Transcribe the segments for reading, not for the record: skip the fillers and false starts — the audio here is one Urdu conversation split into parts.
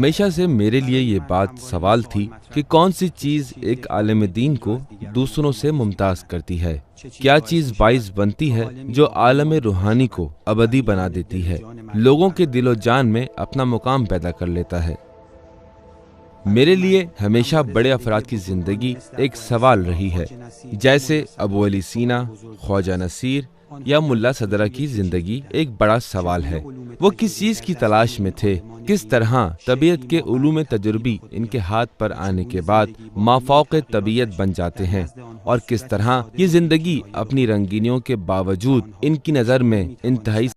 ہمیشہ سے میرے لیے یہ بات سوال تھی کہ کون سی چیز ایک عالم دین کو دوسروں سے ممتاز کرتی ہے؟ کیا چیز باعث بنتی ہے جو عالم روحانی کو ابدی بنا دیتی ہے، لوگوں کے دل و جان میں اپنا مقام پیدا کر لیتا ہے؟ میرے لیے ہمیشہ بڑے افراد کی زندگی ایک سوال رہی ہے، جیسے ابو علی سینا، خواجہ نصیر یا ملا صدرہ کی زندگی ایک بڑا سوال ہے۔ وہ کس چیز کی تلاش میں تھے؟ کس طرح طبیعت کے علوم تجربی ان کے ہاتھ پر آنے کے بعد مافوق طبیعت بن جاتے ہیں، اور کس طرح یہ زندگی اپنی رنگینیوں کے باوجود ان کی نظر میں انتہائی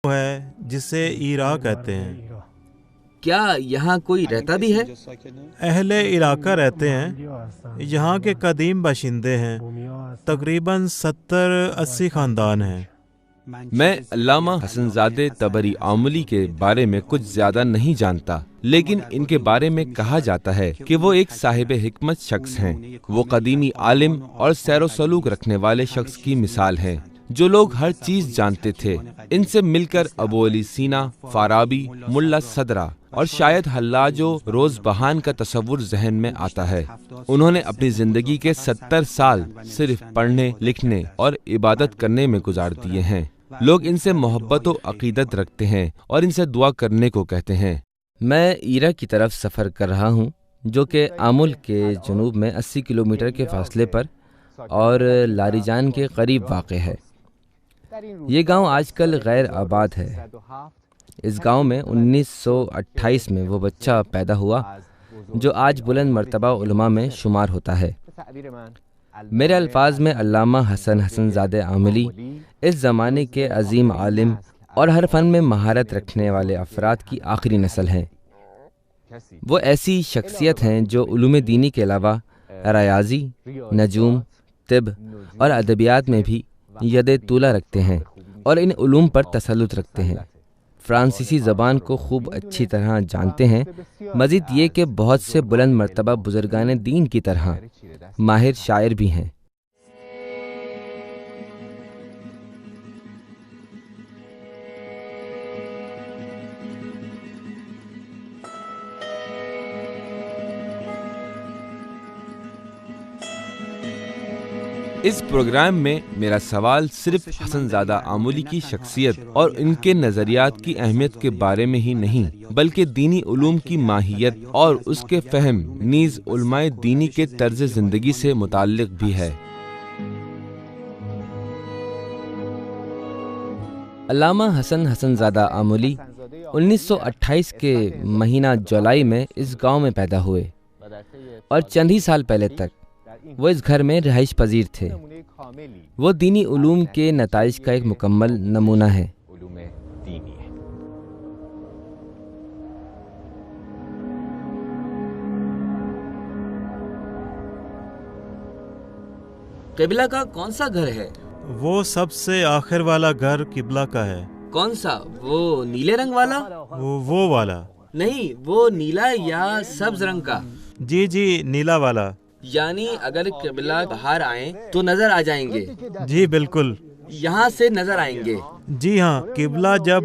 ہے جسے ایرا کہتے ہیں۔ کیا یہاں کوئی رہتا بھی ہے؟ اہل علاقہ رہتے ہیں، یہاں کے قدیم باشندے ہیں، تقریباً 70-80 خاندان ہیں۔ میں علامہ حسن زادہ طبری عاملی کے بارے میں کچھ زیادہ نہیں جانتا، لیکن ان کے بارے میں کہا جاتا ہے کہ وہ ایک صاحب حکمت شخص ہیں۔ وہ قدیمی عالم اور سیر و سلوک رکھنے والے شخص کی مثال ہیں، جو لوگ ہر چیز جانتے تھے۔ ان سے مل کر ابو علی سینا، فارابی، ملا صدرہ اور شاید حلاج و روز بہان کا تصور ذہن میں آتا ہے۔ انہوں نے اپنی زندگی کے 70 سال صرف پڑھنے، لکھنے اور عبادت کرنے میں گزار دیے ہیں۔ لوگ ان سے محبت و عقیدت رکھتے ہیں اور ان سے دعا کرنے کو کہتے ہیں۔ میں ایرا کی طرف سفر کر رہا ہوں، جو کہ آمل کے جنوب میں 80 کلومیٹر کے فاصلے پر اور لاریجان کے قریب واقع ہے۔ یہ گاؤں آج کل غیر آباد ہے۔ اس گاؤں میں 1928 میں وہ بچہ پیدا ہوا جو آج بلند مرتبہ علماء میں شمار ہوتا ہے۔ میرے الفاظ میں علامہ حسن زادہ عاملی اس زمانے کے عظیم عالم اور ہر فن میں مہارت رکھنے والے افراد کی آخری نسل ہیں۔ وہ ایسی شخصیت ہیں جو علوم دینی کے علاوہ ریاضی، نجوم، طب اور ادبیات میں بھی ید طولہ رکھتے ہیں اور ان علوم پر تسلط رکھتے ہیں۔ فرانسیسی زبان کو خوب اچھی طرح جانتے ہیں، مزید یہ کہ بہت سے بلند مرتبہ بزرگان دین کی طرح ماہر شاعر بھی ہیں۔ اس پروگرام میں میرا سوال صرف حسن زادہ عاملی کی شخصیت اور ان کے نظریات کی اہمیت کے بارے میں ہی نہیں، بلکہ دینی علوم کی ماہیت اور اس کے فہم نیز علماء دینی کے طرز زندگی سے متعلق بھی ہے۔ علامہ حسن زادہ عاملی 1928 کے مہینہ جولائی میں اس گاؤں میں پیدا ہوئے اور چند ہی سال پہلے تک وہ اس گھر میں رہائش پذیر تھے۔ وہ دینی علوم کے نتائج کا ایک مکمل نمونہ ہے۔ قبلہ کا کون سا گھر ہے؟ وہ سب سے آخر والا گھر قبلہ کا ہے۔ کون سا؟ وہ نیلے رنگ والا؟ وہ والا نہیں، وہ نیلا یا سبز رنگ کا؟ جی نیلا والا۔ یعنی اگر قبلہ باہر آئیں تو نظر آ جائیں گے؟ جی بالکل۔ یہاں سے نظر آئیں گے؟ جی ہاں، قبلہ جب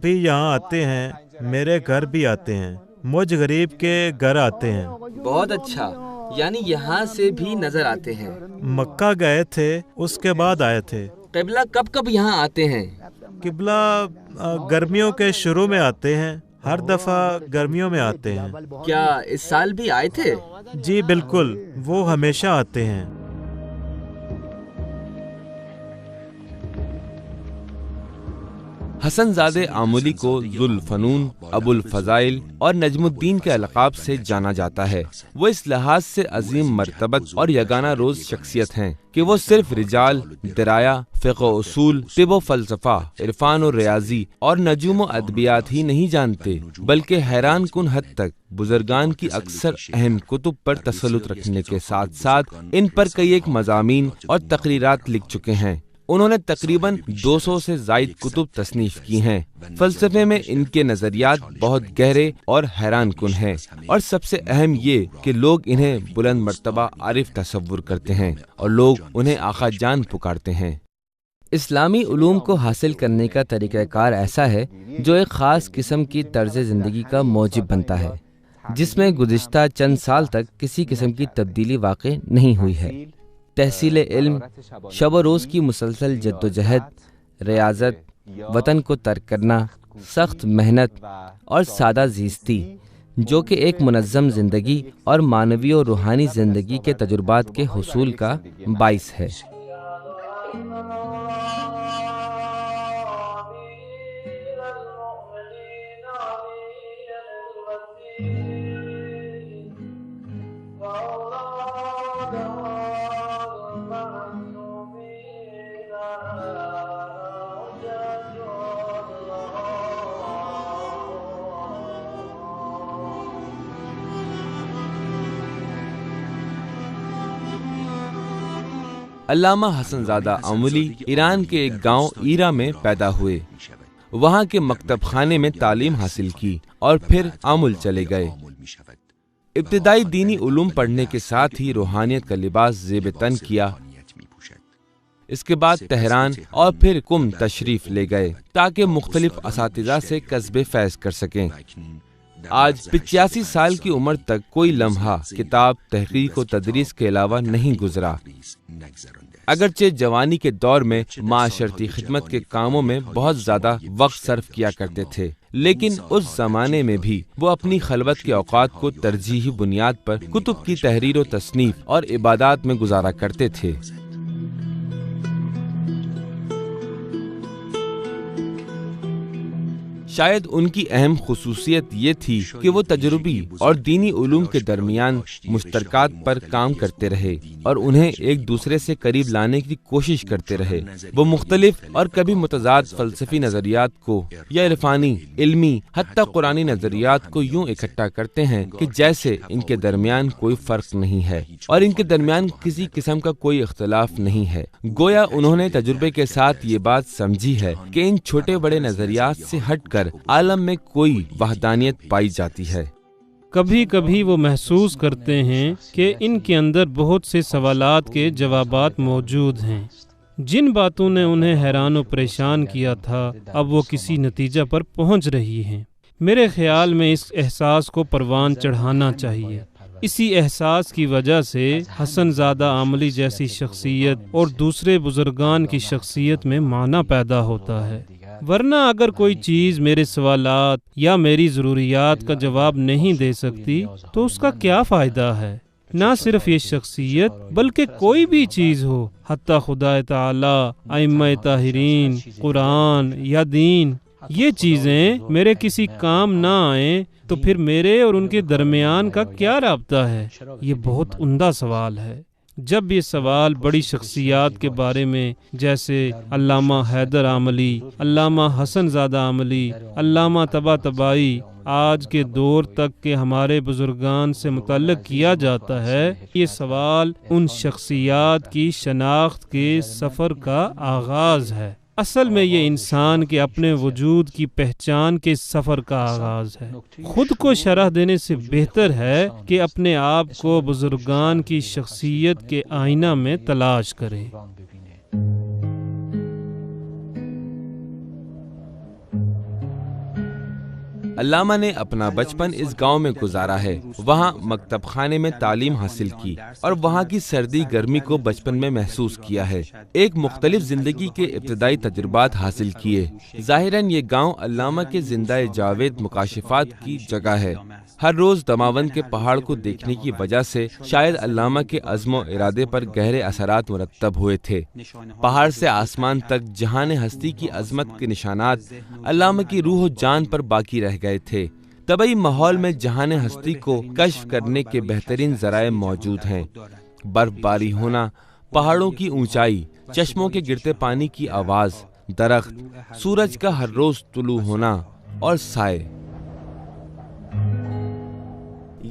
بھی یہاں آتے ہیں، میرے گھر بھی آتے ہیں، مجھ غریب کے گھر آتے ہیں۔ بہت اچھا، یعنی یہاں سے بھی نظر آتے ہیں۔ مکہ گئے تھے، اس کے بعد آئے تھے۔ قبلہ کب یہاں آتے ہیں؟ قبلہ گرمیوں کے شروع میں آتے ہیں، ہر دفعہ گرمیوں میں آتے ہیں۔ کیا اس سال بھی آئے تھے؟ جی بالکل، وہ ہمیشہ آتے ہیں۔ حسن زادہ آملی کو ذو الفنون، ابو الفضائل اور نجم الدین کے القاب سے جانا جاتا ہے۔ وہ اس لحاظ سے عظیم مرتبت اور یگانہ روز شخصیت ہیں کہ وہ صرف رجال، درایا، فقہ و اصول، طب و فلسفہ، عرفان و ریاضی اور نجوم و ادبیات ہی نہیں جانتے، بلکہ حیران کن حد تک بزرگان کی اکثر اہم کتب پر تسلط رکھنے کے ساتھ ساتھ ان پر کئی ایک مضامین اور تقریرات لکھ چکے ہیں۔ انہوں نے تقریباً 200 سے زائد کتب تصنیف کی ہیں۔ فلسفے میں ان کے نظریات بہت گہرے اور حیران کن ہیں، اور سب سے اہم یہ کہ لوگ انہیں بلند مرتبہ عارف تصور کرتے ہیں اور لوگ انہیں آقا جان پکارتے ہیں۔ اسلامی علوم کو حاصل کرنے کا طریقہ کار ایسا ہے جو ایک خاص قسم کی طرز زندگی کا موجب بنتا ہے، جس میں گزشتہ چند سال تک کسی قسم کی تبدیلی واقع نہیں ہوئی ہے۔ تحصیل علم، شب و روز کی مسلسل جد و جہد، ریاضت، وطن کو ترک کرنا، سخت محنت اور سادہ زیستی، جو کہ ایک منظم زندگی اور معنوی و روحانی زندگی کے تجربات کے حصول کا باعث ہے۔ علامہ حسن زادہ آملی ایران کے ایک گاؤں ایرا میں پیدا ہوئے۔ وہاں کے مکتب خانے میں تعلیم حاصل کی اور پھر آمل چلے گئے۔ ابتدائی دینی علوم پڑھنے کے ساتھ ہی روحانیت کا لباس زیب تن کیا۔ اس کے بعد تہران اور پھر قم تشریف لے گئے تاکہ مختلف اساتذہ سے کسب فیض کر سکیں۔ آج 85 سال کی عمر تک کوئی لمحہ کتاب، تحقیق و تدریس کے علاوہ نہیں گزرا۔ اگرچہ جوانی کے دور میں معاشرتی خدمت کے کاموں میں بہت زیادہ وقت صرف کیا کرتے تھے، لیکن اس زمانے میں بھی وہ اپنی خلوت کے اوقات کو ترجیحی بنیاد پر کتب کی تحریر و تصنیف اور عبادات میں گزارا کرتے تھے۔ شاید ان کی اہم خصوصیت یہ تھی کہ وہ تجربی اور دینی علوم کے درمیان مشترکات پر کام کرتے رہے اور انہیں ایک دوسرے سے قریب لانے کی کوشش کرتے رہے۔ وہ مختلف اور کبھی متضاد فلسفی نظریات کو یا عرفانی، علمی، حتیٰ قرآنی نظریات کو یوں اکٹھا کرتے ہیں کہ جیسے ان کے درمیان کوئی فرق نہیں ہے اور ان کے درمیان کسی قسم کا کوئی اختلاف نہیں ہے۔ گویا انہوں نے تجربے کے ساتھ یہ بات سمجھی ہے کہ ان چھوٹے بڑے نظریات سے ہٹ کر عالم میں کوئی وحدانیت پائی جاتی ہے۔ کبھی کبھی وہ محسوس کرتے ہیں کہ ان کے اندر بہت سے سوالات کے جوابات موجود ہیں۔ جن باتوں نے انہیں حیران و پریشان کیا تھا اب وہ کسی نتیجہ پر پہنچ رہی ہیں۔ میرے خیال میں اس احساس کو پروان چڑھانا چاہیے۔ اسی احساس کی وجہ سے حسن زادہ آملی جیسی شخصیت اور دوسرے بزرگان کی شخصیت میں معنی پیدا ہوتا ہے۔ ورنہ اگر کوئی چیز میرے سوالات یا میری ضروریات کا جواب نہیں دے سکتی تو اس کا کیا فائدہ ہے؟ نہ صرف یہ شخصیت بلکہ کوئی بھی چیز ہو، حتیٰ خدا تعالی، ائمہ طاہرین، قرآن یا دین، یہ چیزیں میرے کسی کام نہ آئیں تو پھر میرے اور ان کے درمیان کا کیا رابطہ ہے؟ یہ بہت عمدہ سوال ہے۔ جب یہ سوال بڑی شخصیات کے بارے میں جیسے علامہ حیدر آملی، علامہ حسن زادہ آملی، علامہ طباطبائی، آج کے دور تک کے ہمارے بزرگان سے متعلق کیا جاتا ہے، یہ سوال ان شخصیات کی شناخت کے سفر کا آغاز ہے۔ اصل میں یہ انسان کے اپنے وجود کی پہچان کے سفر کا آغاز ہے۔ خود کو شرح دینے سے بہتر ہے کہ اپنے آپ کو بزرگان کی شخصیت کے آئینہ میں تلاش کریں۔ علامہ نے اپنا بچپن اس گاؤں میں گزارا ہے، وہاں مکتب خانے میں تعلیم حاصل کی اور وہاں کی سردی گرمی کو بچپن میں محسوس کیا ہے، ایک مختلف زندگی کے ابتدائی تجربات حاصل کیے۔ ظاہراً یہ گاؤں علامہ کے زندہ جاوید مکاشفات کی جگہ ہے۔ ہر روز دماوند کے پہاڑ کو دیکھنے کی وجہ سے شاید علامہ کے عزم و ارادے پر گہرے اثرات مرتب ہوئے تھے۔ پہاڑ سے آسمان تک جہان ہستی کی عظمت کے نشانات علامہ کی روح و جان پر باقی رہ گئے تھے۔ طبعی ماحول میں جہان ہستی کو کشف کرنے کے بہترین ذرائع موجود ہیں۔ برف باری ہونا، پہاڑوں کی اونچائی، چشموں کے گرتے پانی کی آواز، درخت، سورج کا ہر روز طلوع ہونا اور سائے۔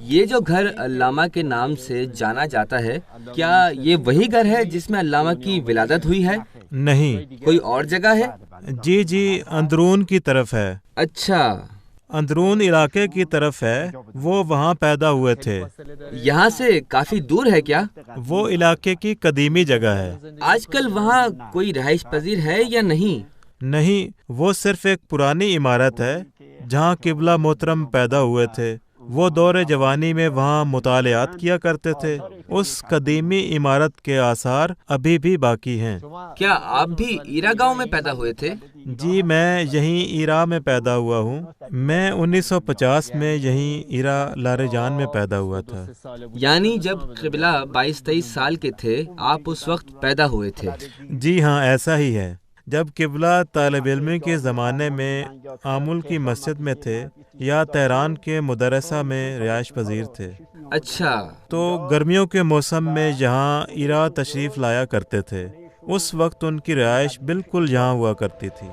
یہ جو گھر علامہ کے نام سے جانا جاتا ہے، کیا یہ وہی گھر ہے جس میں علامہ کی ولادت ہوئی ہے؟ نہیں، کوئی اور جگہ ہے؟ جی اندرون کی طرف ہے، اچھا، اندرون علاقے کی طرف ہے، وہ وہاں پیدا ہوئے تھے۔ یہاں سے کافی دور ہے کیا؟ وہ علاقے کی قدیمی جگہ ہے۔ آج کل وہاں کوئی رہائش پذیر ہے یا نہیں؟ نہیں، وہ صرف ایک پرانی عمارت ہے جہاں قبلہ محترم پیدا ہوئے تھے۔ وہ دور جوانی میں وہاں مطالعات کیا کرتے تھے۔ اس قدیمی عمارت کے آثار ابھی بھی باقی ہیں۔ کیا آپ بھی ایرا گاؤں میں پیدا ہوئے تھے؟ جی میں یہیں ایرا میں پیدا ہوا ہوں۔ میں 1950 میں یہیں ایرا لاریجان میں پیدا ہوا تھا۔ یعنی جب قبلہ 22-23 سال کے تھے آپ اس وقت پیدا ہوئے تھے؟ جی ہاں، ایسا ہی ہے۔ جب قبلہ طالب علم کے زمانے میں آمل کی مسجد میں تھے یا تہران کے مدرسہ میں رہائش پذیر تھے۔ اچھا، تو گرمیوں کے موسم میں یہاں ایرا تشریف لایا کرتے تھے۔ اس وقت ان کی رہائش بالکل یہاں ہوا کرتی تھی۔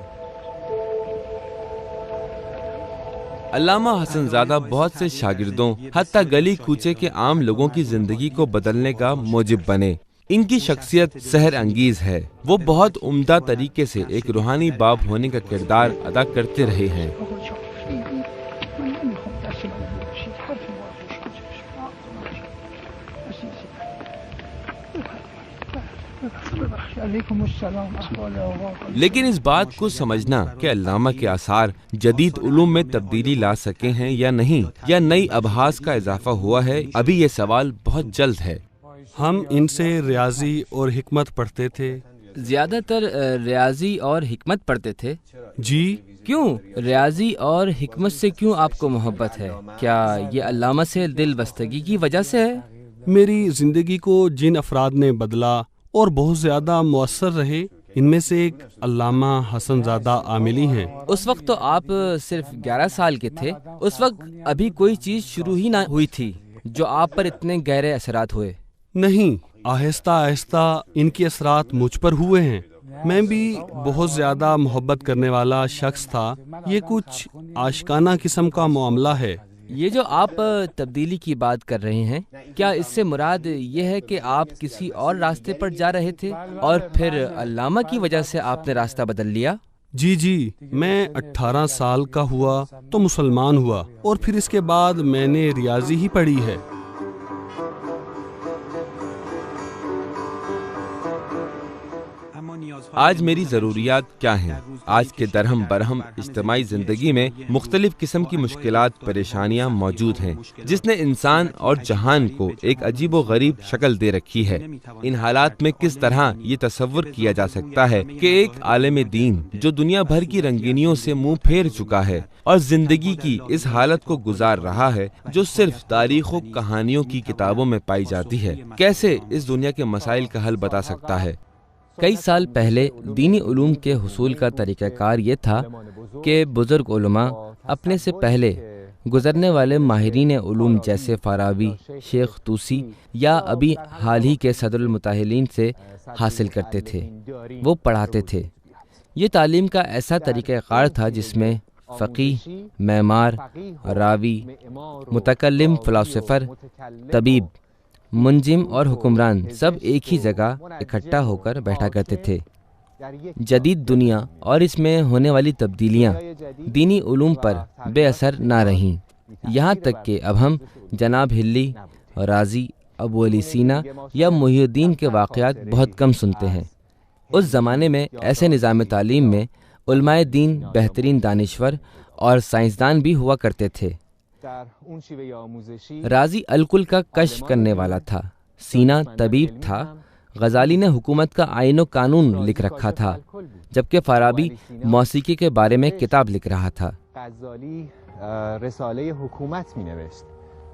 علامہ حسن زادہ بہت سے شاگردوں حتیٰ گلی کوچے کے عام لوگوں کی زندگی کو بدلنے کا موجب بنے۔ ان کی شخصیت سحر انگیز ہے۔ وہ بہت عمدہ طریقے سے ایک روحانی باپ ہونے کا کردار ادا کرتے رہے ہیں۔ لیکن اس بات کو سمجھنا کہ علامہ کے آثار جدید علوم میں تبدیلی لا سکے ہیں یا نہیں، یا نئی ابحاث کا اضافہ ہوا ہے، ابھی یہ سوال بہت جلد ہے۔ ہم ان سے ریاضی اور حکمت پڑھتے تھے۔ زیادہ تر ریاضی اور حکمت پڑھتے تھے؟ جی، کیوں؟ ریاضی اور حکمت سے کیوں آپ کو محبت ہے؟ کیا یہ علامہ سے دل بستگی کی وجہ سے ہے؟ میری زندگی کو جن افراد نے بدلا اور بہت زیادہ مؤثر رہے، ان میں سے ایک علامہ حسن زادہ عاملی ہیں۔ اس وقت تو آپ صرف 11 سال کے تھے۔ اس وقت ابھی کوئی چیز شروع ہی نہ ہوئی تھی جو آپ پر اتنے گہرے اثرات ہوئے۔ نہیں، آہستہ آہستہ ان کے اثرات مجھ پر ہوئے ہیں۔ میں بھی بہت زیادہ محبت کرنے والا شخص تھا۔ یہ کچھ عاشقانہ قسم کا معاملہ ہے۔ یہ جو آپ تبدیلی کی بات کر رہے ہیں، کیا اس سے مراد یہ ہے کہ آپ کسی اور راستے پر جا رہے تھے اور پھر علامہ کی وجہ سے آپ نے راستہ بدل لیا؟ جی، میں 18 سال کا ہوا تو مسلمان ہوا، اور پھر اس کے بعد میں نے ریاضی ہی پڑھی ہے۔ آج میری ضروریات کیا ہیں؟ آج کے درہم برہم اجتماعی زندگی میں مختلف قسم کی مشکلات، پریشانیاں موجود ہیں، جس نے انسان اور جہان کو ایک عجیب و غریب شکل دے رکھی ہے۔ ان حالات میں کس طرح یہ تصور کیا جا سکتا ہے کہ ایک عالم دین جو دنیا بھر کی رنگینیوں سے منہ پھیر چکا ہے اور زندگی کی اس حالت کو گزار رہا ہے جو صرف تاریخ و کہانیوں کی کتابوں میں پائی جاتی ہے، کیسے اس دنیا کے مسائل کا حل بتا سکتا ہے؟ کئی سال پہلے دینی علوم کے حصول کا طریقہ کار یہ تھا کہ بزرگ علماء اپنے سے پہلے گزرنے والے ماہرین علوم جیسے فارابی، شیخ طوسی یا ابھی حال ہی کے صدر المتاہلین سے حاصل کرتے تھے۔ وہ پڑھاتے تھے۔ یہ تعلیم کا ایسا طریقہ کار تھا جس میں فقیہ، معمار، راوی، متکلم، فلاسفر، طبیب، منجم اور حکمران سب ایک ہی جگہ اکٹھا ہو کر بیٹھا کرتے تھے۔ جدید دنیا اور اس میں ہونے والی تبدیلیاں دینی علوم پر بے اثر نہ رہیں، یہاں تک کہ اب ہم جناب ہلی، رازی، ابو علی سینا یا محی الدین کے واقعات بہت کم سنتے ہیں۔ اس زمانے میں ایسے نظام تعلیم میں علماء دین بہترین دانشور اور سائنسدان بھی ہوا کرتے تھے۔ رازی الکل کا کشف کرنے والا تھا، سینا طبیب تھا، غزالی نے حکومت کا آئین و قانون لکھ رکھا تھا، جبکہ فارابی موسیقی کے بارے میں کتاب لکھ رہا تھا۔ غزالی رساله حکومت می نوشت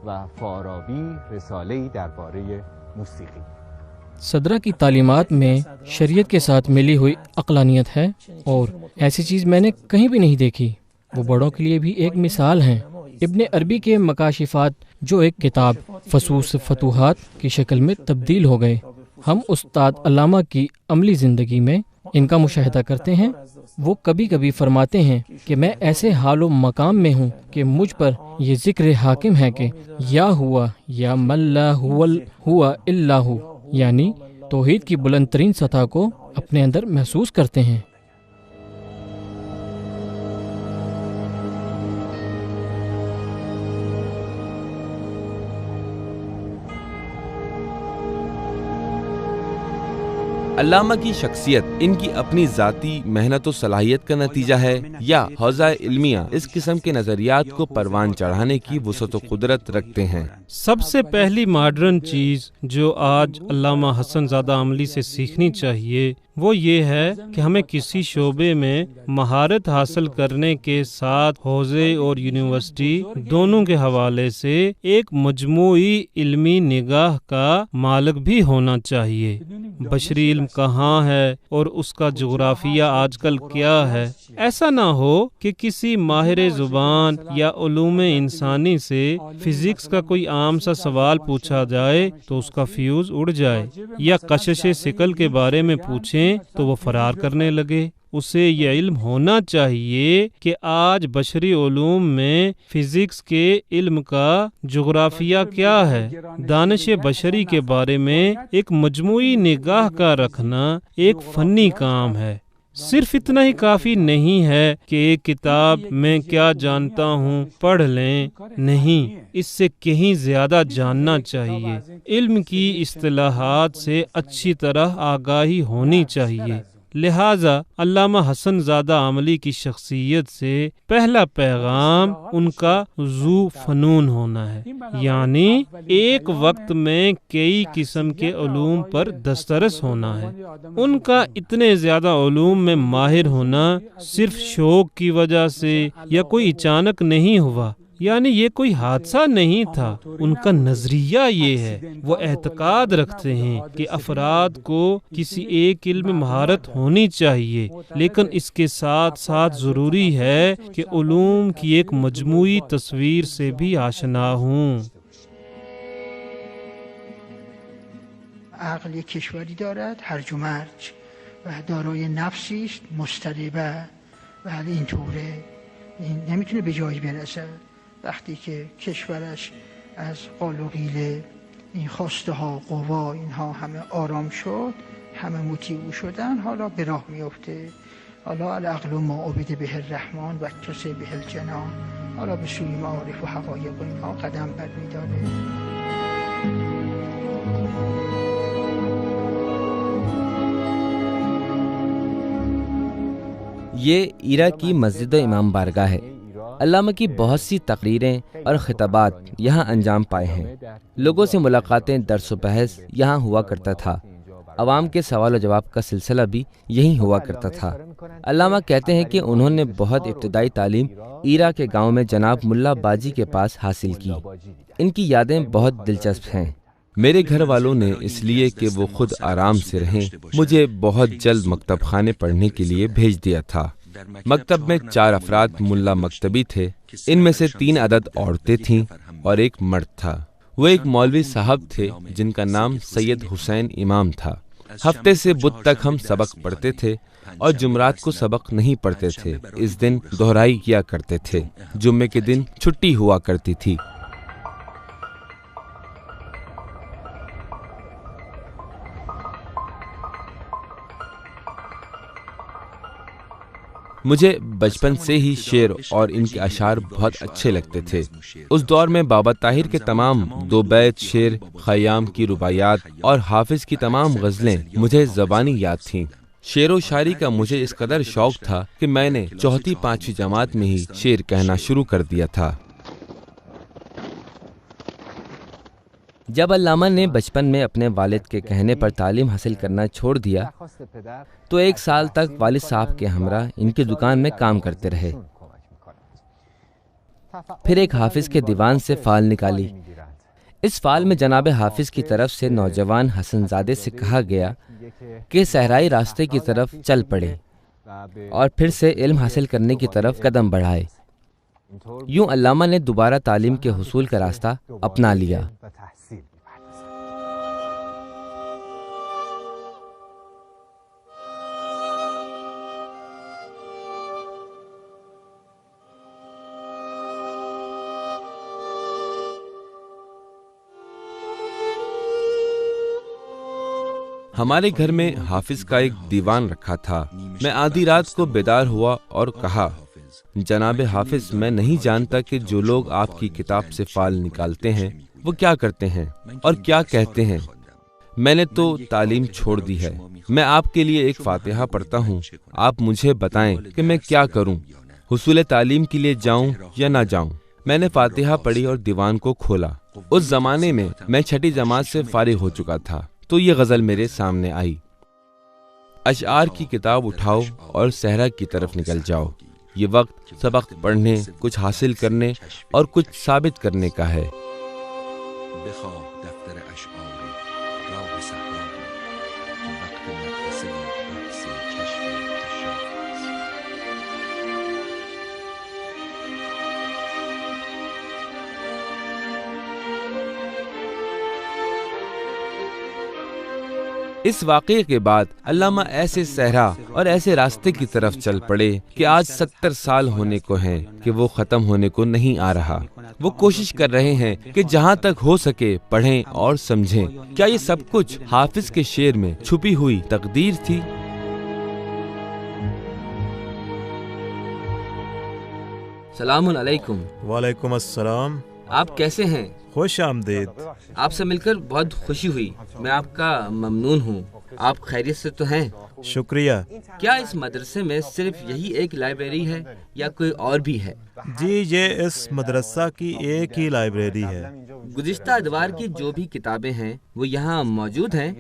و فارابی رساله‌ای درباره موسیقی۔ صدرہ کی تعلیمات میں شریعت کے ساتھ ملی ہوئی عقلانیت ہے، اور ایسی چیز میں نے کہیں بھی نہیں دیکھی۔ وہ بڑوں کے لیے بھی ایک مثال ہیں۔ ابن عربی کے مکاشفات جو ایک کتاب فصوص فتوحات کی شکل میں تبدیل ہو گئے، ہم استاد علامہ کی عملی زندگی میں ان کا مشاہدہ کرتے ہیں۔ وہ کبھی کبھی فرماتے ہیں کہ میں ایسے حال و مقام میں ہوں کہ مجھ پر یہ ذکر حاکم ہے کہ یا ہوا یا من لا ہوا الا ہو، یعنی توحید کی بلند ترین سطح کو اپنے اندر محسوس کرتے ہیں۔ علامہ کی شخصیت ان کی اپنی ذاتی محنت و صلاحیت کا نتیجہ ہے یا حوزہ علمیہ اس قسم کے نظریات کو پروان چڑھانے کی وسعت و قدرت رکھتے ہیں؟ سب سے پہلی ماڈرن چیز جو آج علامہ حسن زادہ عملی سے سیکھنی چاہیے وہ یہ ہے کہ ہمیں کسی شعبے میں مہارت حاصل کرنے کے ساتھ حوزے اور یونیورسٹی دونوں کے حوالے سے ایک مجموعی علمی نگاہ کا مالک بھی ہونا چاہیے۔ بشری علم کہاں ہے اور اس کا جغرافیہ آج کل کیا ہے؟ ایسا نہ ہو کہ کسی ماہر زبان یا علوم انسانی سے فزکس کا کوئی عام سا سوال پوچھا جائے تو اس کا فیوز اڑ جائے، یا کشش ثقل کے بارے میں پوچھیں تو وہ فرار کرنے لگے۔ اسے یہ علم ہونا چاہیے کہ آج بشری علوم میں فزکس کے علم کا جغرافیہ کیا ہے۔ دانش بشری کے بارے میں ایک مجموعی نگاہ کا رکھنا ایک فنی کام ہے۔ صرف اتنا ہی کافی نہیں ہے کہ ایک کتاب میں کیا جانتا ہوں پڑھ لیں، نہیں، اس سے کہیں زیادہ جاننا چاہیے۔ علم کی اصطلاحات سے اچھی طرح آگاہی ہونی چاہیے۔ لہٰذا علامہ حسن زادہ عملی کی شخصیت سے پہلا پیغام ان کا ذو فنون ہونا ہے، یعنی ایک وقت میں کئی قسم کے علوم پر دسترس ہونا ہے۔ ان کا اتنے زیادہ علوم میں ماہر ہونا صرف شوق کی وجہ سے یا کوئی اچانک نہیں ہوا، یعنی یہ کوئی حادثہ نہیں تھا۔ ان کا نظریہ یہ ہے، وہ اعتقاد رکھتے ہیں کہ افراد کو کسی ایک علم میں مہارت ہونی چاہیے، لیکن اس کے ساتھ ساتھ ضروری ہے کہ علوم کی ایک مجموعی تصویر سے بھی آشنا ہوں۔ عقل یک کشوری دارد هرج و مرج و دارای نفسی است مضطربه و اینطوره، این نمیتونه به جایی برسد. وقتی که کشورش از قال و قیل این خواسته ها قوا اینها همه آرام شد، همه مطیع شدن، حالا به راه میفته. حالا العقل ما عبد به الرحمن و کسی به الجنان، حالا به سوی معارف و حقایق اینها قدم برمیداره. یہ ایرا کی مسجد امام بارگاہ ہے۔ علامہ کی بہت سی تقریریں اور خطابات یہاں انجام پائے ہیں۔ لوگوں سے ملاقاتیں، درس و بحث یہاں ہوا کرتا تھا۔ عوام کے سوال و جواب کا سلسلہ بھی یہی ہوا کرتا تھا۔ علامہ کہتے ہیں کہ انہوں نے بہت ابتدائی تعلیم ایرا کے گاؤں میں جناب ملا باجی کے پاس حاصل کی۔ ان کی یادیں بہت دلچسپ ہیں۔ میرے گھر والوں نے اس لیے کہ وہ خود آرام سے رہیں مجھے بہت جلد مکتب خانے پڑھنے کے لیے بھیج دیا تھا۔ مکتب میں 4 افراد ملا مکتبی تھے، ان میں سے 3 عدد عورتیں تھیں اور ایک مرد تھا۔ وہ ایک مولوی صاحب تھے جن کا نام سید حسین امام تھا۔ ہفتے سے بدھ تک ہم سبق پڑھتے تھے اور جمعرات کو سبق نہیں پڑھتے تھے۔ اس دن دہرائی کیا کرتے تھے۔ جمعے کے دن چھٹی ہوا کرتی تھی۔ مجھے بچپن سے ہی شعر اور ان کے اشعار بہت اچھے لگتے تھے۔ اس دور میں بابا طاہر کے تمام 2 بیت شعر، خیام کی رباعیات اور حافظ کی تمام غزلیں مجھے زبانی یاد تھیں۔ شعر و شاعری کا مجھے اس قدر شوق تھا کہ میں نے چوتھی پانچویں جماعت میں ہی شعر کہنا شروع کر دیا تھا۔ جب علامہ نے بچپن میں اپنے والد کے کہنے پر تعلیم حاصل کرنا چھوڑ دیا تو 1 سال تک والد صاحب کے ہمراہ ان کی دکان میں کام کرتے رہے۔ پھر ایک حافظ کے دیوان سے فال نکالی۔ اس فال میں جناب حافظ کی طرف سے نوجوان حسن زادے سے کہا گیا کہ صحرائی راستے کی طرف چل پڑے اور پھر سے علم حاصل کرنے کی طرف قدم بڑھائے۔ یوں علامہ نے دوبارہ تعلیم کے حصول کا راستہ اپنا لیا۔ ہمارے گھر میں حافظ کا ایک دیوان رکھا تھا۔ میں آدھی رات کو بیدار ہوا اور کہا، جناب حافظ، میں نہیں جانتا کہ جو لوگ آپ کی کتاب سے فال نکالتے ہیں وہ کیا کرتے ہیں اور کیا کہتے ہیں۔ میں نے تو تعلیم چھوڑ دی ہے۔ میں آپ کے لیے ایک فاتحہ پڑھتا ہوں، آپ مجھے بتائیں کہ میں کیا کروں، حصول تعلیم کے لیے جاؤں یا نہ جاؤں۔ میں نے فاتحہ پڑھی اور دیوان کو کھولا۔ اس زمانے میں میں 6ٹھی جماعت سے فارغ ہو چکا تھا تو یہ غزل میرے سامنے آئی، اشعار کی کتاب اٹھاؤ اور صحرا کی طرف نکل جاؤ۔ یہ وقت سبق پڑھنے، کچھ حاصل کرنے اور کچھ ثابت کرنے کا ہے۔ اس واقعے کے بعد علامہ ایسے صحرا اور ایسے راستے کی طرف چل پڑے کہ آج 70 سال ہونے کو ہیں کہ وہ ختم ہونے کو نہیں آ رہا۔ وہ کوشش کر رہے ہیں کہ جہاں تک ہو سکے پڑھیں اور سمجھیں۔ کیا یہ سب کچھ حافظ کے شعر میں چھپی ہوئی تقدیر تھی؟ سلام علیکم۔ وعلیکم السلام۔ آپ کیسے ہیں؟ خوش آمدید۔ آپ سے مل کر بہت خوشی ہوئی۔ میں آپ کا ممنون ہوں۔ آپ خیریت سے تو ہیں؟ شکریہ۔ کیا اس مدرسے میں صرف یہی ایک لائبریری ہے یا کوئی اور بھی ہے؟ جی، یہ اس مدرسہ کی ایک ہی لائبریری ہے۔ گزشتہ ادوار کی جو بھی کتابیں ہیں وہ یہاں موجود ہیں؟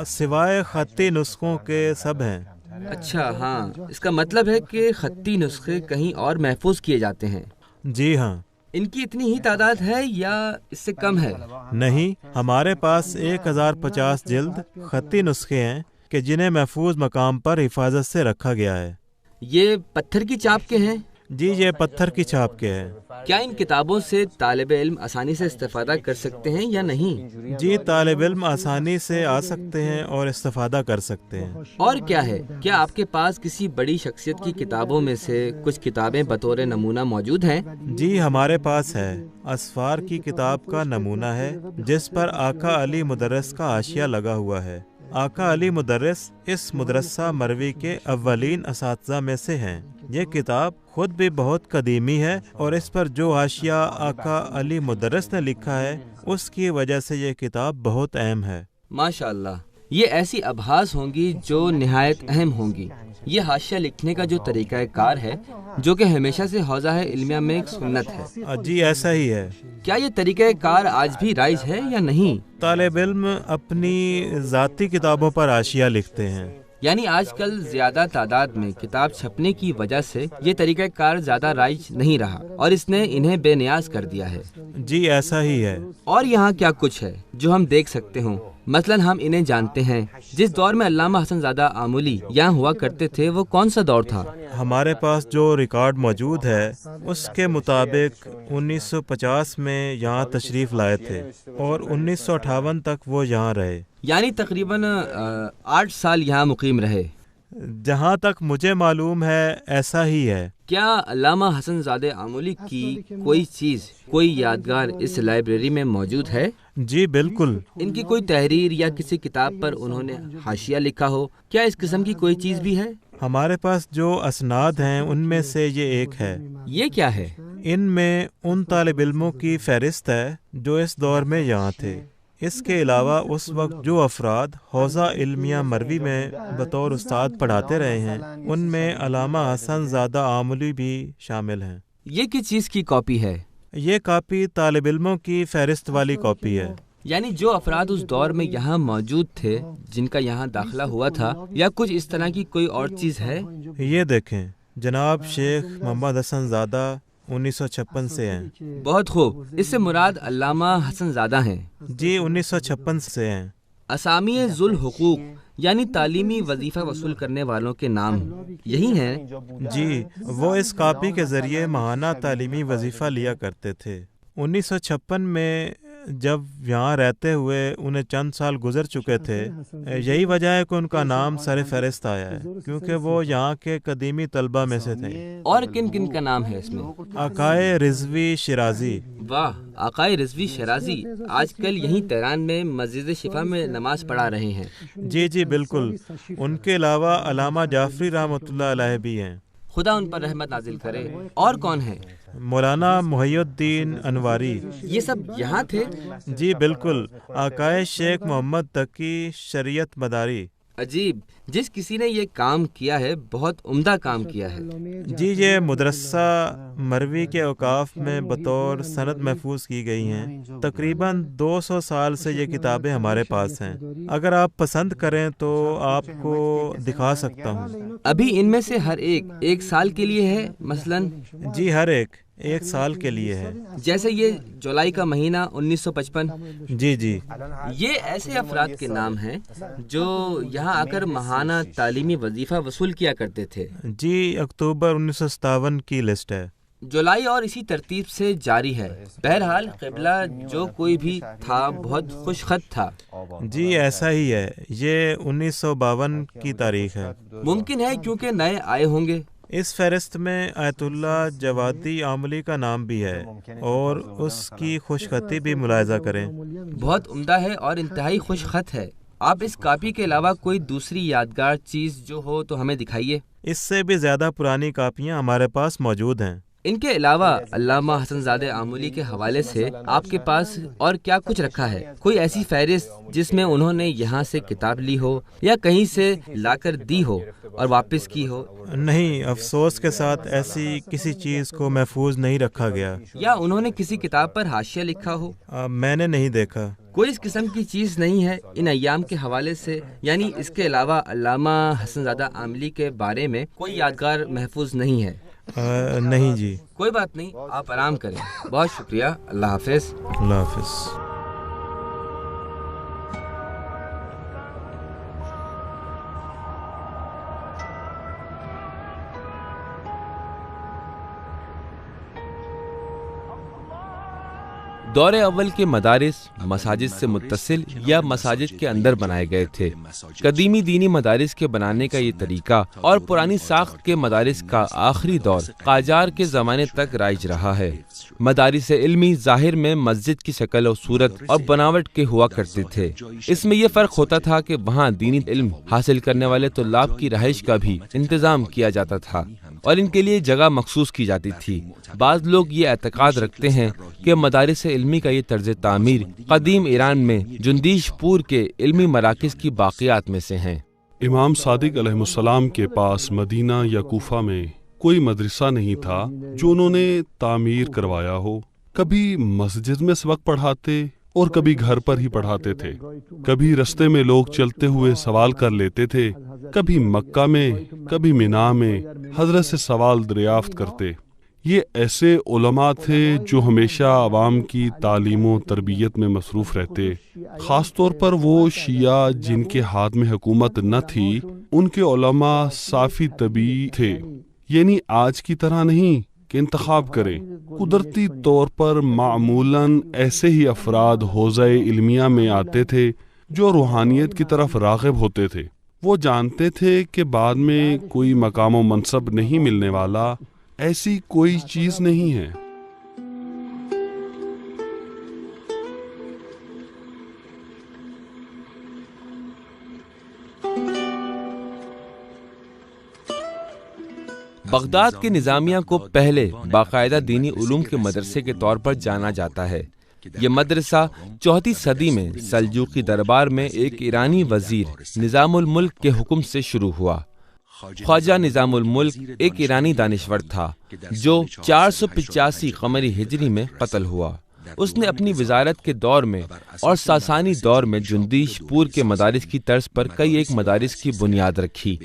سوائے خطی نسخوں کے سب ہیں۔ اچھا، ہاں، اس کا مطلب ہے کہ خطی نسخے کہیں اور محفوظ کیے جاتے ہیں۔ جی ہاں۔ ان کی اتنی ہی تعداد ہے یا اس سے کم ہے؟ نہیں، ہمارے پاس 1050 جلد خطی نسخے ہیں کہ جنہیں محفوظ مقام پر حفاظت سے رکھا گیا ہے۔ یہ پتھر کی چھاپ کے ہیں؟ جی، یہ پتھر کی چھاپ کے ہیں۔ کیا ان کتابوں سے طالب علم آسانی سے استفادہ کر سکتے ہیں یا نہیں؟ جی، طالب علم آسانی سے آ سکتے ہیں اور استفادہ کر سکتے ہیں۔ اور کیا ہے، کیا آپ کے پاس کسی بڑی شخصیت کی کتابوں میں سے کچھ کتابیں بطور نمونہ موجود ہیں؟ جی، ہمارے پاس ہے۔ اسفار کی کتاب کا نمونہ ہے جس پر آقا علی مدرس کا حاشیہ لگا ہوا ہے۔ آقا علی مدرس اس مدرسہ مروی کے اولین اساتذہ میں سے ہیں۔ یہ کتاب خود بھی بہت قدیمی ہے اور اس پر جو حاشیہ آقا علی مدرس نے لکھا ہے اس کی وجہ سے یہ کتاب بہت اہم ہے۔ ماشاء اللہ، یہ ایسی ابحاث ہوں گی جو نہایت اہم ہوں گی۔ یہ حاشیہ لکھنے کا جو طریقہ کار ہے جو کہ ہمیشہ سے حوزہ علمیہ میں ایک سنت ہے۔ جی، ایسا ہی ہے۔ کیا یہ طریقہ کار آج بھی رائج ہے یا نہیں؟ طالب علم اپنی ذاتی کتابوں پر حاشیہ لکھتے ہیں۔ یعنی آج کل زیادہ تعداد میں کتاب چھپنے کی وجہ سے یہ طریقہ کار زیادہ رائج نہیں رہا اور اس نے انہیں بے نیاز کر دیا ہے۔ جی، ایسا ہی ہے۔ اور یہاں کیا کچھ ہے جو ہم دیکھ سکتے ہوں؟ مثلا ہم انہیں جانتے ہیں۔ جس دور میں علامہ حسن زادہ آمولی یہاں ہوا کرتے تھے وہ کون سا دور تھا؟ ہمارے پاس جو ریکارڈ موجود ہے اس کے مطابق 1950 میں یہاں تشریف لائے تھے اور 1958 تک وہ یہاں رہے۔ یعنی تقریباً 8 سال یہاں مقیم رہے۔ جہاں تک مجھے معلوم ہے ایسا ہی ہے۔ کیا علامہ حسن زادہ آمولی کی کوئی چیز، کوئی یادگار اس لائبریری میں موجود ہے؟ جی بالکل۔ ان کی کوئی تحریر یا کسی کتاب پر انہوں نے حاشیہ لکھا ہو، کیا اس قسم کی کوئی چیز بھی ہے؟ ہمارے پاس جو اسناد ہیں ان میں سے یہ ایک ہے۔ یہ کیا ہے؟ ان میں ان طالب علموں کی فہرست ہے جو اس دور میں یہاں تھے۔ اس کے علاوہ اس وقت جو افراد حوزہ علمیہ مروی میں بطور استاد پڑھاتے رہے ہیں ان میں علامہ حسن زادہ آملی بھی شامل ہیں۔ یہ کس چیز کی کاپی ہے؟ یہ کاپی طالب علموں کی فہرست والی کاپی ہے۔ یعنی جو افراد اس دور میں یہاں موجود تھے جن کا یہاں داخلہ ہوا تھا، یا کچھ اس طرح کی کوئی اور چیز ہے؟ یہ دیکھیں، جناب شیخ محمد حسن زادہ 1956 سے ہیں۔ بہت خوب، اس سے مراد علامہ حسن زادہ ہیں؟ جی 1956 سے ہیں۔ اسامی ذوالحقوق یعنی تعلیمی وظیفہ وصول کرنے والوں کے نام یہی ہیں؟ جی، وہ اس کاپی کے ذریعے ماہانہ تعلیمی وظیفہ لیا کرتے تھے۔ 1956 میں جب یہاں رہتے ہوئے انہیں چند سال گزر چکے تھے، یہی وجہ ہے کہ ان کا نام سر فہرست آیا ہے، کیونکہ وہ یہاں کے قدیمی طلبہ میں سے تھے۔ اور کن کن کا نام ہے اس میں؟ آقائے رضوی شیرازی۔ واہ، آقائے رضوی شیرازی آج کل یہیں تہران میں مسجد شفا میں نماز پڑھا رہے ہیں۔ جی جی بالکل، ان کے علاوہ علامہ جعفری رحمۃ اللہ علیہ بھی ہیں۔ خدا ان پر رحمت نازل کرے۔ اور کون ہے؟ مولانا محی الدین انواری۔ یہ سب یہاں تھے؟ جی بالکل، آقائے شیخ محمد تقی شریعت مداری۔ عجیب، جس کسی نے یہ کام کیا ہے بہت عمدہ کام کیا ہے۔ جی، یہ مدرسہ مروی کے اوقاف میں بطور سند محفوظ کی گئی ہیں۔ تقریباً 200 سال سے یہ کتابیں ہمارے پاس ہیں۔ اگر آپ پسند کریں تو آپ کو دکھا سکتا ہوں۔ ابھی ان میں سے ہر ایک سال کے لیے ہے مثلاً؟ جی، ہر ایک سال کے لیے ہے۔ جیسے یہ جولائی کا مہینہ 1955؟ جی جی، یہ ایسے افراد کے نام ہیں جو یہاں آ کر ماہانہ تعلیمی وظیفہ وصول کیا کرتے تھے۔ جی، اکتوبر 1957 کی لسٹ ہے۔ جولائی اور اسی ترتیب سے جاری ہے۔ بہرحال قبلہ جو کوئی بھی تھا بہت خوش خط تھا۔ جی ایسا ہی ہے، یہ 1952 کی تاریخ ہے۔ ممکن ہے کیونکہ نئے آئے ہوں گے۔ اس فہرست میں آیت اللہ جوادی عاملی کا نام بھی ہے اور اس کی خوش خطی بھی ملاحظہ کریں۔ بہت عمدہ ہے اور انتہائی خوش خط ہے۔ آپ اس کاپی کے علاوہ کوئی دوسری یادگار چیز جو ہو تو ہمیں دکھائیے۔ اس سے بھی زیادہ پرانی کاپیاں ہمارے پاس موجود ہیں۔ ان کے علاوہ علامہ حسن زادہ آملی کے حوالے سے آپ کے پاس اور کیا کچھ رکھا ہے؟ کوئی ایسی فہرست جس میں انہوں نے یہاں سے کتاب لی ہو یا کہیں سے لا کر دی ہو اور واپس کی ہو؟ نہیں، افسوس کے ساتھ ایسی کسی چیز کو محفوظ نہیں رکھا گیا۔ یا انہوں نے کسی کتاب پر حاشیہ لکھا ہو؟ میں نے نہیں دیکھا۔ کوئی اس قسم کی چیز نہیں ہے ان ایام کے حوالے سے؟ یعنی اس کے علاوہ علامہ حسن زادہ آملی کے بارے میں کوئی یادگار محفوظ نہیں ہے؟ نہیں جی۔ کوئی بات نہیں، آپ آرام کریں۔ بہت شکریہ، اللہ حافظ۔ اللہ حافظ۔ دور اول کے مدارس مساجد سے متصل یا مساجد کے اندر بنائے گئے تھے۔ قدیمی دینی مدارس کے بنانے کا یہ طریقہ اور پرانی ساخت کے مدارس کا آخری دور قاجار کے زمانے تک رائج رہا ہے۔ مدارس علمی ظاہر میں مسجد کی شکل و صورت اور بناوٹ کے ہوا کرتے تھے۔ اس میں یہ فرق ہوتا تھا کہ وہاں دینی علم حاصل کرنے والے طلاب کی رہائش کا بھی انتظام کیا جاتا تھا اور ان کے لیے جگہ مخصوص کی جاتی تھی۔ بعض لوگ یہ اعتقاد رکھتے ہیں کہ مدارس علمی کا یہ طرز تعمیر قدیم ایران میں جندیش پور کے علمی مراکز کی باقیات میں سے ہیں۔ امام صادق علیہ السلام کے پاس مدینہ یا کوفہ میں کوئی مدرسہ نہیں تھا جو انہوں نے تعمیر کروایا ہو۔ کبھی مسجد میں سبق پڑھاتے اور کبھی گھر پر ہی پڑھاتے تھے۔ کبھی رستے میں لوگ چلتے ہوئے سوال کر لیتے تھے، کبھی مکہ میں کبھی مینا میں حضرت سے سوال دریافت کرتے۔ یہ ایسے علماء تھے جو ہمیشہ عوام کی تعلیم و تربیت میں مصروف رہتے۔ خاص طور پر وہ شیعہ جن کے ہاتھ میں حکومت نہ تھی، ان کے علماء صافی طبی تھے، یعنی آج کی طرح نہیں کہ انتخاب کریں۔ قدرتی طور پر معمولاً ایسے ہی افراد حوزہ علمیہ میں آتے تھے جو روحانیت کی طرف راغب ہوتے تھے۔ وہ جانتے تھے کہ بعد میں کوئی مقام و منصب نہیں ملنے والا، ایسی کوئی چیز نہیں ہے۔ بغداد کے نظامیہ کو پہلے باقاعدہ دینی علوم کے مدرسے کے طور پر جانا جاتا ہے۔ یہ مدرسہ 4 صدی میں سلجوقی دربار میں ایک ایرانی وزیر نظام الملک کے حکم سے شروع ہوا۔ خواجہ نظام الملک ایک ایرانی دانشور تھا جو 485 قمری ہجری میں قتل ہوا۔ اس نے اپنی وزارت کے دور میں اور ساسانی دور میں جندیش پور کے مدارس کی طرز پر کئی ایک مدارس کی بنیاد رکھی۔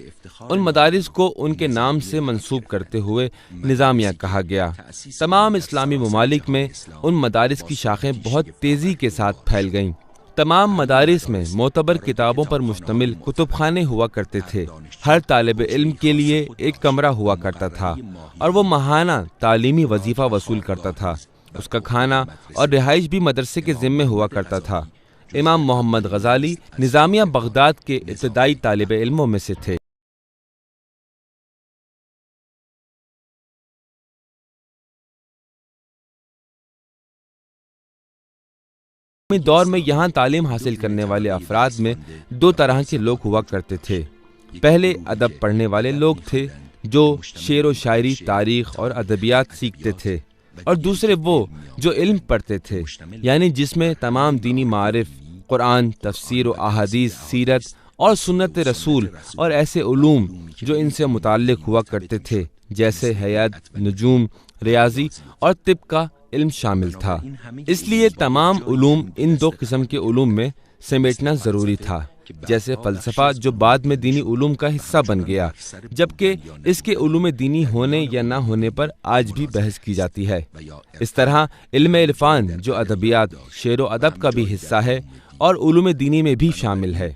ان مدارس کو ان کے نام سے منسوب کرتے ہوئے نظامیہ کہا گیا۔ تمام اسلامی ممالک میں ان مدارس کی شاخیں بہت تیزی کے ساتھ پھیل گئیں۔ تمام مدارس میں معتبر کتابوں پر مشتمل کتب خانے ہوا کرتے تھے۔ ہر طالب علم کے لیے ایک کمرہ ہوا کرتا تھا اور وہ ماہانہ تعلیمی وظیفہ وصول کرتا تھا۔ اس کا کھانا اور رہائش بھی مدرسے کے ذمے ہوا کرتا تھا۔ امام محمد غزالی نظامیہ بغداد کے ابتدائی طالب علموں میں سے تھے۔ دور میں یہاں تعلیم حاصل کرنے والے افراد میں 2 طرح کے لوگ ہوا کرتے تھے۔ پہلے ادب پڑھنے والے لوگ تھے جو شعر و شاعری، تاریخ اور ادبیات سیکھتے تھے، اور دوسرے وہ جو علم پڑھتے تھے، یعنی جس میں تمام دینی معارف، قرآن، تفسیر و احادیث، سیرت اور سنت رسول اور ایسے علوم جو ان سے متعلق ہوا کرتے تھے جیسے حیات، نجوم، ریاضی اور طب کا علم شامل تھا۔ اس لیے تمام علوم ان 2 قسم کے علوم میں سمیٹنا ضروری تھا، جیسے فلسفہ جو بعد میں دینی علوم کا حصہ بن گیا، جبکہ اس کے علوم دینی ہونے یا نہ ہونے پر آج بھی بحث کی جاتی ہے۔ اس طرح علم عرفان جو ادبیات، شعر و ادب کا بھی حصہ ہے اور علوم دینی میں بھی شامل ہے۔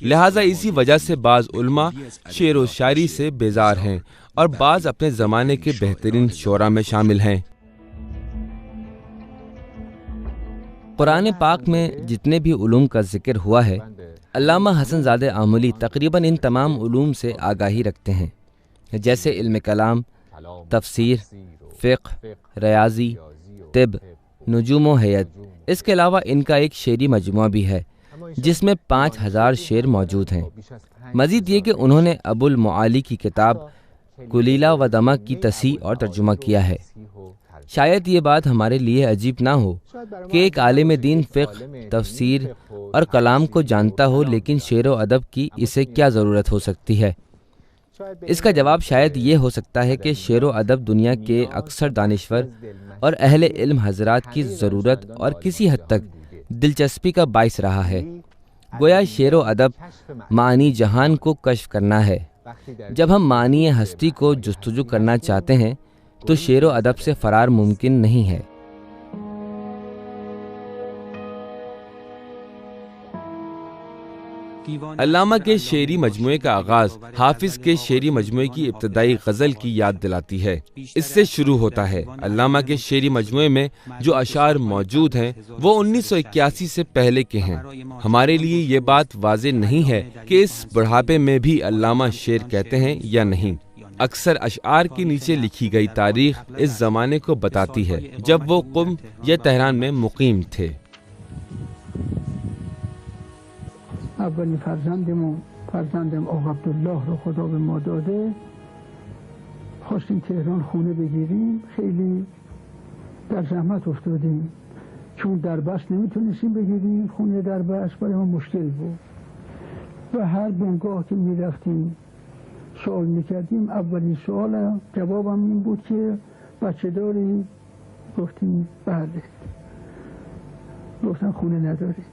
لہٰذا اسی وجہ سے بعض علماء شعر و شاعری سے بیزار ہیں اور بعض اپنے زمانے کے بہترین شعراء میں شامل ہیں۔ قرآن پاک میں جتنے بھی علوم کا ذکر ہوا ہے، علامہ حسن زادہ آملی تقریباً ان تمام علوم سے آگاہی رکھتے ہیں، جیسے علم کلام، تفسیر، فقہ، ریاضی، طب، نجوم و حیات۔ اس کے علاوہ ان کا ایک شعری مجموعہ بھی ہے جس میں 5000 شعر موجود ہیں۔ مزید یہ کہ انہوں نے ابو المعالی کی کتاب کلیلہ و دمہ کی تصحیح اور ترجمہ کیا ہے۔ شاید یہ بات ہمارے لیے عجیب نہ ہو کہ ایک عالم دین فقہ، تفسیر اور کلام کو جانتا ہو، لیکن شعر و ادب کی اسے کیا ضرورت ہو سکتی ہے؟ اس کا جواب شاید یہ ہو سکتا ہے کہ شعر و ادب دنیا کے اکثر دانشور اور اہل علم حضرات کی ضرورت اور کسی حد تک دلچسپی کا باعث رہا ہے۔ گویا شعر و ادب معنی جہان کو کشف کرنا ہے۔ جب ہم معنی ہستی کو جستجو کرنا چاہتے ہیں تو شعر و ادب سے فرار ممکن نہیں ہے۔ علامہ کے شعری مجموعے کا آغاز حافظ کے شعری مجموعے کی ابتدائی غزل کی یاد دلاتی ہے۔ اس سے شروع ہوتا ہے۔ علامہ کے شعری مجموعے میں جو اشعار موجود ہیں وہ 1981 سے پہلے کے ہیں۔ ہمارے لیے یہ بات واضح نہیں ہے کہ اس بڑھاپے میں بھی علامہ شعر کہتے ہیں یا نہیں۔ اکثر اشعار کے نیچے لکھی گئی تاریخ اس زمانے کو بتاتی ہے جب وہ قم یا تہران میں مقیم تھے۔ اولی فرزندم آقا عبدالله رو خدا به ما داده، خواستیم تهران خونه بگیریم، خیلی در زحمت افتادیم چون در بست نمیتونستیم بگیریم، خونه در بست برای ما مشکل بود و هر بنگاه که میرفتیم سوال میکردیم، اولین سوال جوابم این بود که بچه داری؟ گفتیم بله. گفتن خونه نداری.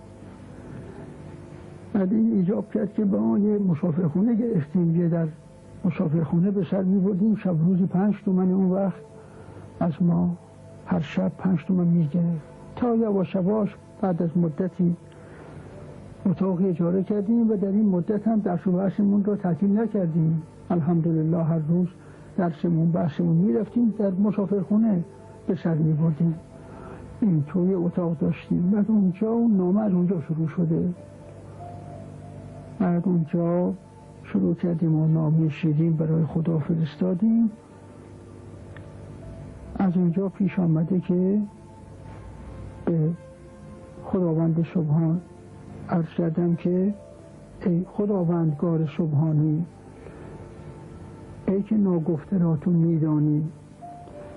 بعد این ایجاب کرد که با آن یه مسافرخونه گرفتیم، یه در مسافرخونه به سر میبردیم، شب روزی 5 تومن اون وقت از ما هر شب 5 تومن میگرفت تا یواش یواش بعد از مدتی اتاقی اجاره کردیم و در این مدت هم درس و بحثمون رو تعطیل نکردیم. الحمدلله هر روز درسمون بحثمون میرفتیم در مسافرخونه به سر میبردیم. این توی اتاق داشتیم. بعد اونجا نامه از اونجا شروع شده. بعد اونجا شروع کردیم و نامه شیرین برای خدا فرستادیم. از اونجا پیش آمده که به خداوند سبحان عرض کردم که ای خداوندگار سبحانی، ای که ناگفته را تو میدانی،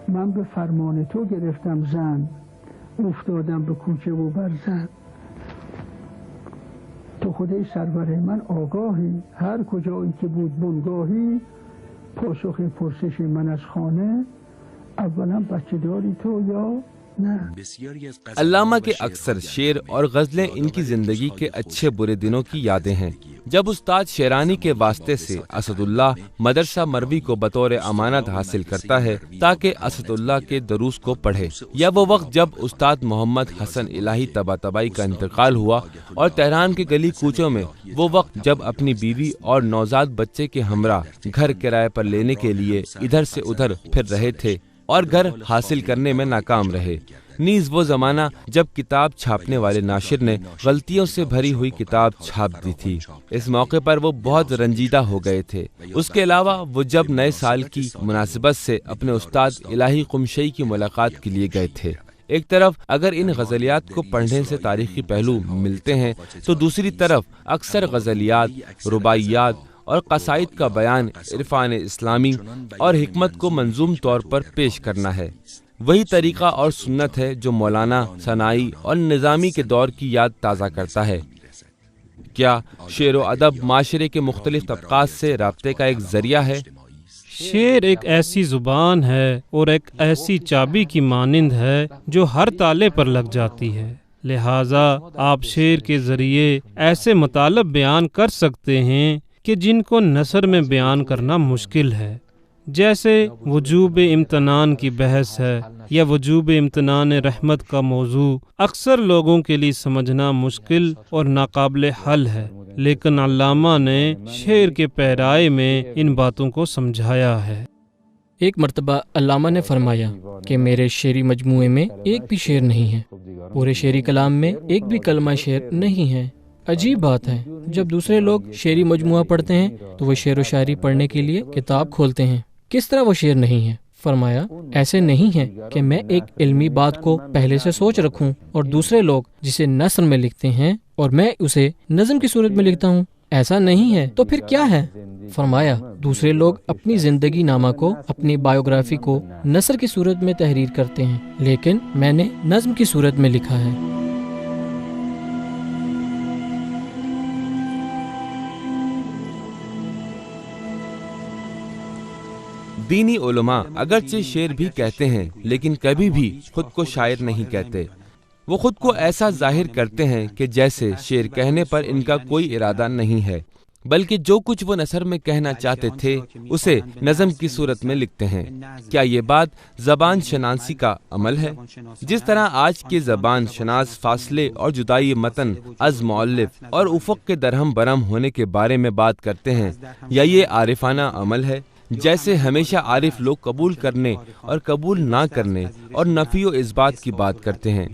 من به فرمان تو گرفتم زن افتادم به کوچه و برزن تو خودی سرور من آگاهی هر کجایی که بود بنگاهی پاسخ پرسش من از خانه اولا بچه داری تو یا نه. علامہ کے اکثر شعر اور غزلیں ان کی زندگی کے اچھے برے دنوں کی یادیں ہیں۔ جب استاد شیرانی کے واسطے سے اسد اللہ مدرسہ مروی کو بطور امانت حاصل کرتا ہے تاکہ اسد اللہ کے دروس کو پڑھے، یا وہ وقت جب استاد محمد حسن الہی طباطبائی کا انتقال ہوا اور تہران کے گلی کوچوں میں وہ وقت جب اپنی بیوی اور نوزاد بچے کے ہمراہ گھر کرائے پر لینے کے لیے ادھر سے ادھر پھر رہے تھے اور گھر حاصل کرنے میں ناکام رہے، نیز وہ زمانہ جب کتاب چھاپنے والے ناشر نے غلطیوں سے بھری ہوئی کتاب چھاپ دی تھی۔ اس موقع پر وہ بہت رنجیدہ ہو گئے تھے۔ اس کے علاوہ وہ جب نئے سال کی مناسبت سے اپنے استاد الہی قمشئی کی ملاقات کے لیے گئے تھے۔ ایک طرف اگر ان غزلیات کو پڑھنے سے تاریخی پہلو ملتے ہیں تو دوسری طرف اکثر غزلیات، رباعیات اور قصائد کا بیان عرفان اسلامی اور حکمت کو منظوم طور پر پیش کرنا ہے۔ وہی طریقہ اور سنت ہے جو مولانا، ثنائی اور نظامی کے دور کی یاد تازہ کرتا ہے۔ کیا شعر و ادب معاشرے کے مختلف طبقات سے رابطے کا ایک ذریعہ ہے؟ شعر ایک ایسی زبان ہے اور ایک ایسی چابی کی مانند ہے جو ہر تالے پر لگ جاتی ہے، لہٰذا آپ شعر کے ذریعے ایسے مطالب بیان کر سکتے ہیں کہ جن کو نثر میں بیان کرنا مشکل ہے، جیسے وجوب امتنان کی بحث ہے یا وجوب امتنان رحمت کا موضوع اکثر لوگوں کے لیے سمجھنا مشکل اور ناقابل حل ہے، لیکن علامہ نے شعر کے پیرائے میں ان باتوں کو سمجھایا ہے۔ ایک مرتبہ علامہ نے فرمایا کہ میرے شعری مجموعے میں ایک بھی شعر نہیں ہے، پورے شعری کلام میں ایک بھی کلمہ شعر نہیں ہے۔ عجیب بات ہے، جب دوسرے لوگ شعری مجموعہ پڑھتے ہیں تو وہ شعر و شاعری پڑھنے کے لیے کتاب کھولتے ہیں، کس طرح وہ شعر نہیں ہے؟ فرمایا ایسے نہیں ہے کہ میں ایک علمی بات کو پہلے سے سوچ رکھوں اور دوسرے لوگ جسے نثر میں لکھتے ہیں اور میں اسے نظم کی صورت میں لکھتا ہوں، ایسا نہیں ہے، تو پھر کیا ہے؟ فرمایا دوسرے لوگ اپنی زندگی نامہ کو، اپنی بایوگرافی کو نثر کی صورت میں تحریر کرتے ہیں، لیکن میں نے نظم کی صورت میں لکھا ہے۔ دینی علماء اگرچہ شعر بھی کہتے ہیں لیکن کبھی بھی خود کو شاعر نہیں کہتے، وہ خود کو ایسا ظاہر کرتے ہیں کہ جیسے شعر کہنے پر ان کا کوئی ارادہ نہیں ہے، بلکہ جو کچھ وہ نثر میں کہنا چاہتے تھے اسے نظم کی صورت میں لکھتے ہیں۔ کیا یہ بات زبان شناسی کا عمل ہے؟ جس طرح آج کے زبان شناس فاصلے اور جدائی متن از مؤلف اور افق کے درہم برہم ہونے کے بارے میں بات کرتے ہیں، یا یہ عارفانہ عمل ہے؟ جیسے ہمیشہ عارف لوگ قبول کرنے اور قبول نہ کرنے اور نفی و اثبات کی بات کرتے ہیں۔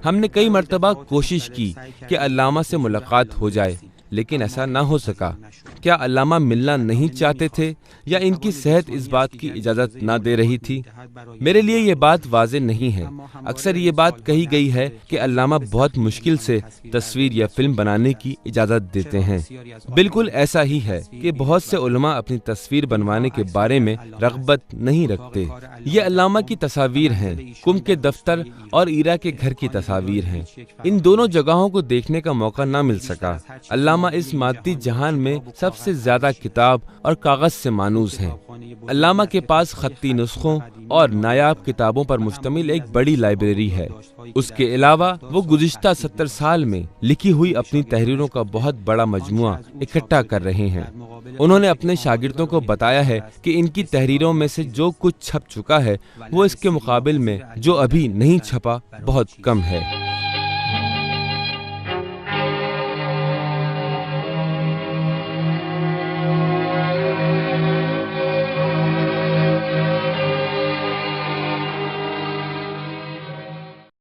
ہم نے کئی مرتبہ کوشش کی کہ علامہ سے ملاقات ہو جائے، لیکن ایسا نہ ہو سکا۔ کیا علامہ ملنا نہیں چاہتے تھے یا ان کی صحت اس بات کی اجازت نہ دے رہی تھی؟ میرے لیے یہ بات واضح نہیں ہے۔ اکثر یہ بات کہی گئی ہے کہ علامہ بہت مشکل سے تصویر یا فلم بنانے کی اجازت دیتے ہیں۔ بالکل ایسا ہی ہے کہ بہت سے علماء اپنی تصویر بنوانے کے بارے میں رغبت نہیں رکھتے۔ یہ علامہ کی تصاویر ہیں، کم کے دفتر اور ایرا کے گھر کی تصاویر ہیں۔ ان دونوں جگہوں کو دیکھنے کا موقع نہ مل سکا۔ علامہ اس مادی جہان میں سب سے زیادہ کتاب اور کاغذ سے مانوس ہیں۔ علامہ کے پاس خطی نسخوں اور نایاب کتابوں پر مشتمل ایک بڑی لائبریری ہے۔ اس کے علاوہ وہ گزشتہ 70 سال میں لکھی ہوئی اپنی تحریروں کا بہت بڑا مجموعہ اکٹھا کر رہے ہیں۔ انہوں نے اپنے شاگردوں کو بتایا ہے کہ ان کی تحریروں میں سے جو کچھ چھپ چکا ہے وہ اس کے مقابل میں جو ابھی نہیں چھپا بہت کم ہے۔